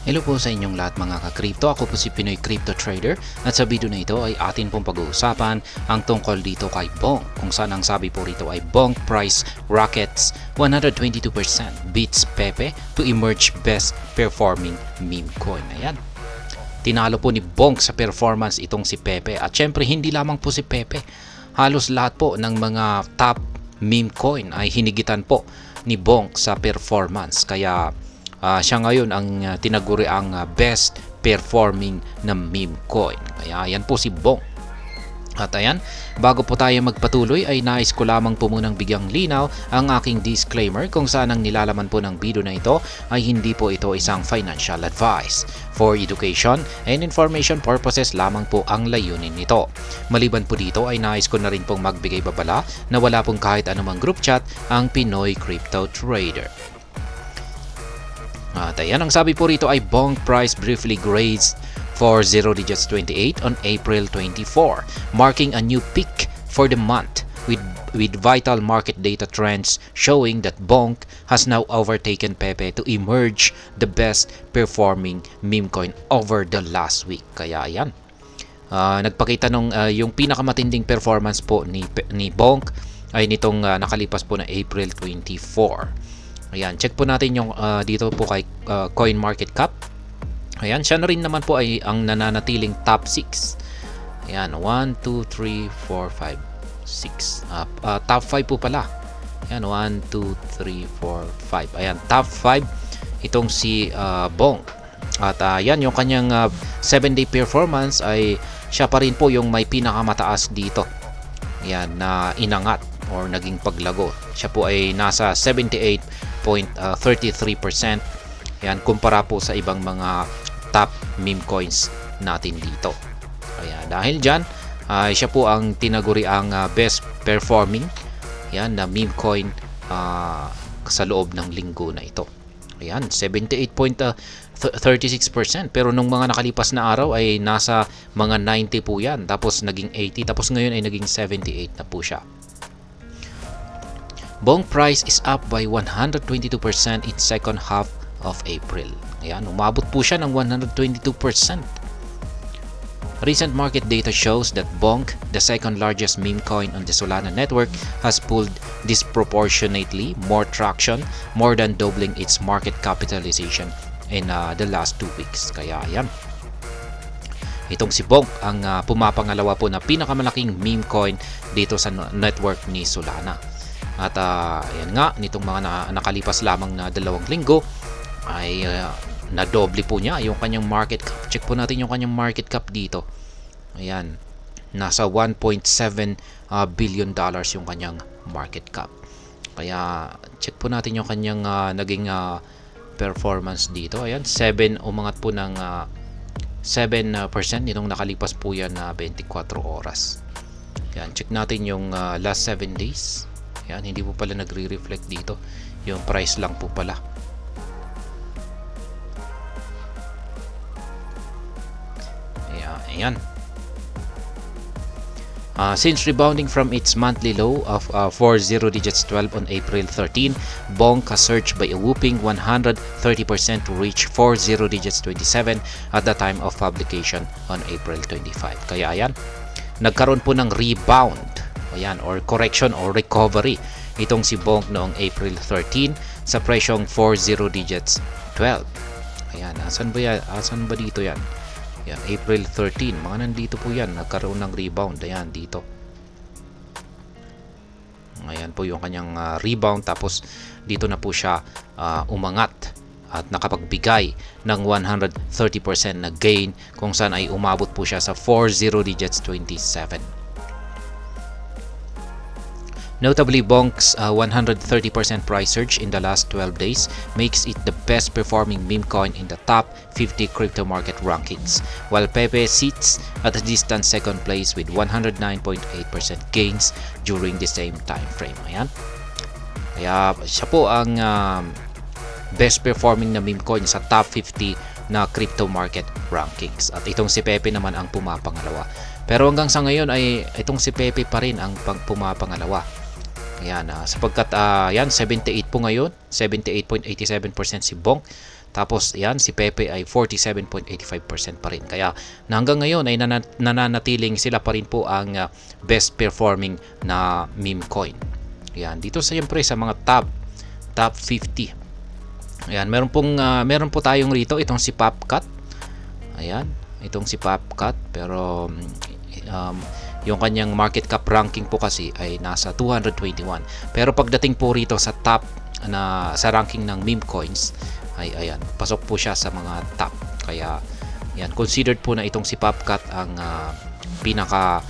Hello po sa inyong lahat mga ka-crypto. Ako po si Pinoy Crypto Trader at sa video na ito ay atin pong pag-uusapan ang tungkol dito kay Bonk, kung saan ang sabi po rito ay Bonk price rockets 122% beats Pepe to emerge best performing meme coin. Ayan. Tinalo po ni Bonk sa performance itong si Pepe at syempre hindi lamang po si Pepe. Halos lahat po ng mga top meme coin ay hinigitan po ni Bonk sa performance. Kaya siya ngayon ang tinaguri ang best performing na meme coin. Kaya ayan po si Bonk. At ayan, bago po tayo magpatuloy ay nais ko lamang po munang bigyang linaw ang aking disclaimer kung saan ang nilalaman po ng video na ito ay hindi po ito isang financial advice. For education and information purposes lamang po ang layunin nito. Maliban po dito ay nais ko na rin pong magbigay babala na wala pong kahit anumang group chat ang Pinoy Crypto Trader. At ayan, ang sabi po rito ay Bonk price briefly grazed for 0 digits 28 on April 24, marking a new peak for the month with vital market data trends showing that Bonk has now overtaken Pepe to emerge the best performing meme coin over the last week. Kaya ayan, nagpakita nung yung pinakamatinding performance po ni Bonk ay nitong nakalipas po na April 24. Ayan, check po natin yung dito po kay Coin Market Cap. Ayan, siya na rin naman po ay ang nananatiling top 6. Ayan, 1, 2, 3, 4, 5, 6. Top 5 po pala. Ayan, 1, 2, 3, 4, 5. Ayan, top 5 itong si Bonk. At ayan, yung kanyang 7-day performance ay siya pa rin po yung may pinakamataas dito. Ayan, na inangat or naging paglago. Siya po ay nasa 78.33%. Yan, kumpara po sa ibang mga top meme coins natin dito. Kaya dahil dyan, siya po ang tinaguri ang best performing yan, na meme coin sa loob ng linggo na ito. Ayan, 78.36%. Pero nung mga nakalipas na araw ay nasa mga 90 po yan. Tapos naging 80. Tapos ngayon ay naging 78 na po siya. Bonk price is up by 122% in second half of April. Ayan, umabot po siya ng 122%. Recent market data shows that Bonk, the second largest meme coin on the Solana network, has pulled disproportionately more traction, more than doubling its market capitalization in the last 2 weeks. Kaya ayan, itong si Bonk ang pumapangalawa po na pinakamalaking meme coin dito sa network ni Solana. At ayan nga, nitong mga nakalipas lamang na 2 linggo ay nadoble po niya yung kanyang market cap. Check po natin yung kanyang market cap dito. Ayan, nasa 1.7 billion dollars yung kanyang market cap. Kaya check po natin yung kanyang naging performance dito. Ayan, umangat po ng 7% nitong nakalipas po yan na 24 oras. Ayan, check natin yung last 7 days. Ayan, hindi po pala nagre-reflect dito. Yung price lang po pala. Ayan. Since rebounding from its monthly low of 40 digits 12 on April 13, Bonk has surged by a whooping 130% to reach 40 digits 27 at the time of publication on April 25. Kaya ayan, nagkaroon po ng rebound, ayan, or correction or recovery itong si Bonk noong April 13 sa presyong 40 digits 12. Ayan, asan ba dito yan? Yan, April 13, mga nandito po yan, nagkaroon ng rebound. Ayan, dito. Ayan po yung kanyang rebound. Tapos dito na po siya umangat at nakapagbigay ng 130% na gain, kung saan ay umabot po siya sa 40 digits 27. Notably, Bonk's 130% price surge in the last 12 days makes it the best performing meme coin in the top 50 crypto market rankings, while Pepe sits at a distant second place with 109.8% gains during the same time frame. Ayan. Kaya siya po ang best performing na meme coin sa top 50 na crypto market rankings. At itong si Pepe naman ang pumapangalawa. Pero hanggang sa ngayon ay itong si Pepe pa rin ang pumapangalawa. Ayan, sapagkat yan, 78 po ngayon, 78.87% si Bonk. Tapos yan, si Pepe ay 47.85% pa rin. Kaya hanggang ngayon ay nananatiling sila pa rin po ang best performing na meme coin. Yan, dito siyempre sa mga top 50. Ayan, meron po tayong rito itong si Popcat. Ayan, itong si Popcat, pero yung kanyang market cap ranking po kasi ay nasa 221. Pero pagdating po rito sa top sa ranking ng meme coins ay ayan, pasok po siya sa mga top. Kaya yan, considered po na itong si Popcat ang pinaka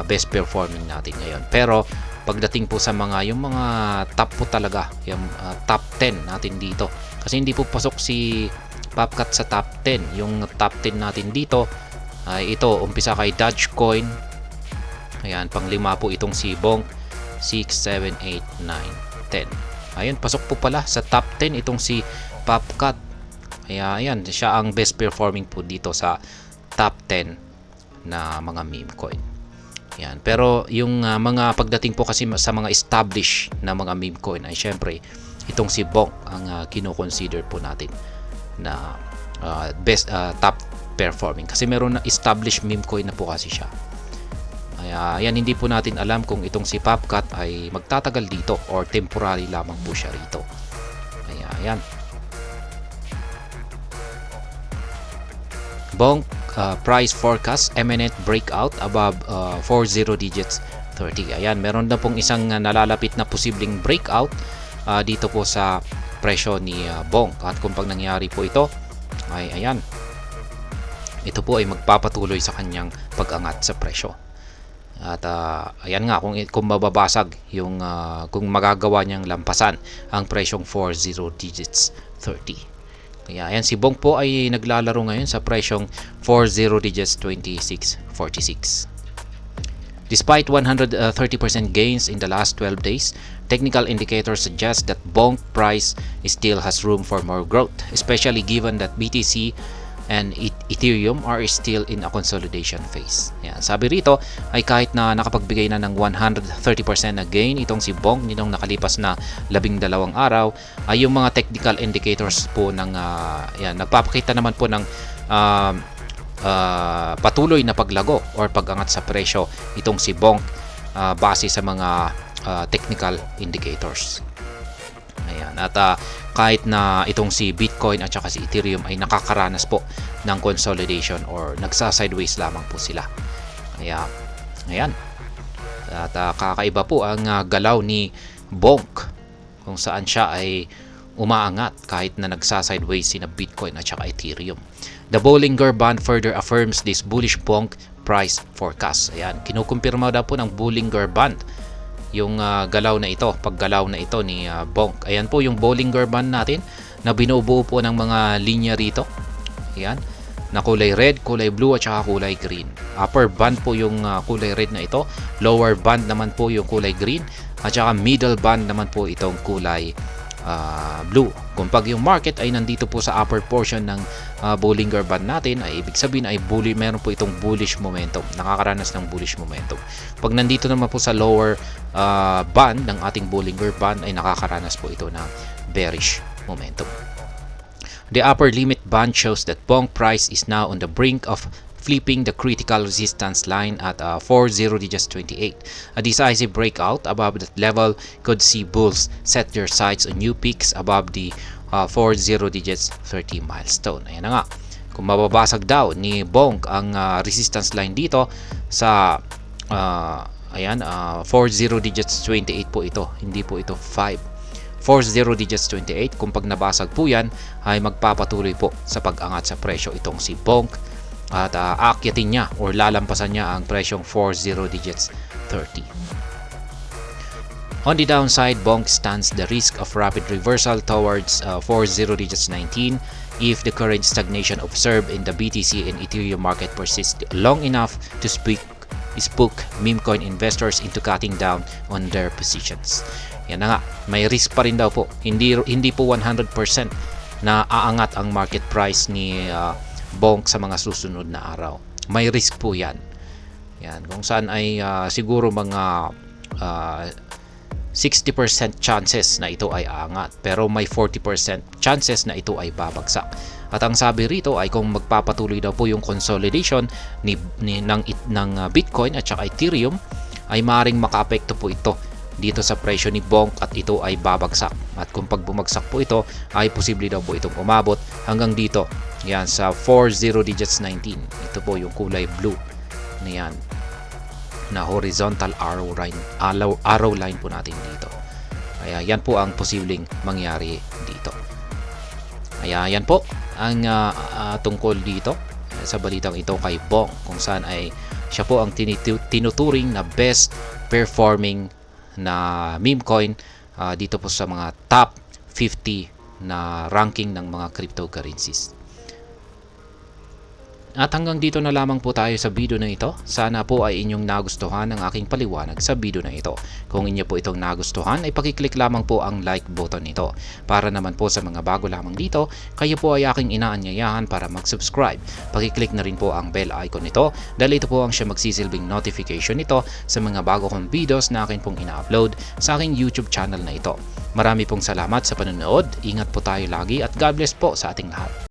best performing natin ngayon. Pero pagdating po sa yung mga top po talaga, yung top 10 natin dito. Kasi hindi po pasok si Popcat sa top 10. Yung top 10 natin dito ay ito, umpisa kay Dogecoin. Ayan, pang-5 po itong si Bonk, 6, 7, 8, 9, 10. Ayan, pasok po pala sa top 10 itong si Popcat. Kaya ayan, siya ang best performing po dito sa top 10 na mga meme coin. Ayan, pero yung mga pagdating po kasi sa mga established na mga meme coin ay syempre itong si Bonk ang kino-consider po natin na best top performing. Kasi meron na established meme coin na po kasi siya. Kaya yan, hindi po natin alam kung itong si Popcat ay magtatagal dito or temporary lamang po siya rito. Kaya yan. Bonk price forecast imminent breakout above 40 digits 30. Ayan, meron na pong isang nalalapit na posibleng breakout dito po sa presyo ni Bonk. At kung pag nangyari po ito ay ayan, ito po ay magpapatuloy sa kanyang pag-angat sa presyo. At ayan nga, kung mababasag yung kung magagawa niyang lampasan ang presyong 40 digits 30. Kaya ayan, si Bonk po ay naglalaro ngayon sa presyong 40 digits 26.46. Despite 130% gains in the last 12 days, technical indicators suggest that Bonk price still has room for more growth, especially given that BTC and Ethereum are still in a consolidation phase. Yan. Sabi rito ay kahit na nakapagbigay na ng 130% na gain itong si Bonk nitong nakalipas na 12 araw, ay yung mga technical indicators po ng yan, nagpapakita naman po ng patuloy na paglago or pag-angat sa presyo itong si Bonk base sa mga technical indicators. Ayan. At kahit na itong si Bitcoin at saka si Ethereum ay nakakaranas po ng consolidation or nagsa-sideways lamang po sila. Kaya, ayan. At kakaiba po ang galaw ni Bonk kung saan siya ay umaangat kahit na nagsa-sideways sina Bitcoin at saka Ethereum. The Bollinger Band further affirms this bullish Bonk price forecast. Ayan, kinukumpirma daw po ng Bollinger Band yung galaw na ito, paggalaw na ito ni Bonk. Ayan po yung Bollinger Band natin na binubuo po ng mga linya rito. Ayan, na kulay red, kulay blue at saka kulay green. Upper band po yung kulay red na ito, lower band naman po yung kulay green, at saka middle band naman po itong kulay blue. Kung pag yung market ay nandito po sa upper portion ng Bollinger Band natin, ay ibig sabihin ay meron po itong bullish momentum, nakakaranas ng bullish momentum. Pag nandito naman po sa lower band ng ating Bollinger Band ay nakakaranas po ito ng bearish momentum. The upper limit band shows that Bonk price is now on the brink of flipping the critical resistance line at 40 digits 28. A decisive breakout above that level could see bulls set their sights on new peaks above the 40 digits 30 milestone. Ayan na nga. Kung mababasag daw ni Bonk ang resistance line dito sa 40 digits 28 po ito. Hindi po ito 5. 40 digits 28, kung pag nabasag po yan ay magpapatuloy po sa pag-angat sa presyo itong si Bonk at aakyatin niya or lalampasan niya ang presyong 40 digits 30. On the downside, Bonk stands the risk of rapid reversal towards 40 digits 19 if the current stagnation observed in the BTC and Ethereum market persists long enough to spook meme coin investors into cutting down on their positions. Yan na nga, may risk pa rin daw po. Hindi po 100% na aangat ang market price ni Bonk sa mga susunod na araw. May risk po yan. Yan, kung saan ay siguro mga 60% chances na ito ay aangat, pero may 40% chances na ito ay babagsak. At ang sabi rito ay kung magpapatuloy daw po yung consolidation ng Bitcoin at saka Ethereum, ay maaaring makaapekto po ito dito sa presyo ni Bonk at ito ay babagsak. At kung pag bumagsak po ito, ay posible daw po itong umabot hanggang dito. Yan, sa 40 digits 19. Ito po yung kulay blue. Yan, na horizontal arrow line po natin dito. Kaya yan po ang posibleng mangyari dito. Kaya yan po ang tungkol dito sa balitang ito kay Bonk, kung saan ay siya po ang tinuturing na best performing na meme coin dito po sa mga top 50 na ranking ng mga cryptocurrencies. At hanggang dito na lamang po tayo sa video na ito. Sana po ay inyong nagustuhan ang aking paliwanag sa video na ito. Kung inyo po itong nagustuhan, ay pakiclick lamang po ang like button nito. Para naman po sa mga bago lamang dito, kayo po ay aking inaanyayahan para mag-subscribe. Pakiclick na rin po ang bell icon nito dahil ito po ang siya magsisilbing notification nito sa mga bago kong videos na akin pong ina-upload sa aking YouTube channel na ito. Marami pong salamat sa panonood. Ingat po tayo lagi at God bless po sa ating lahat.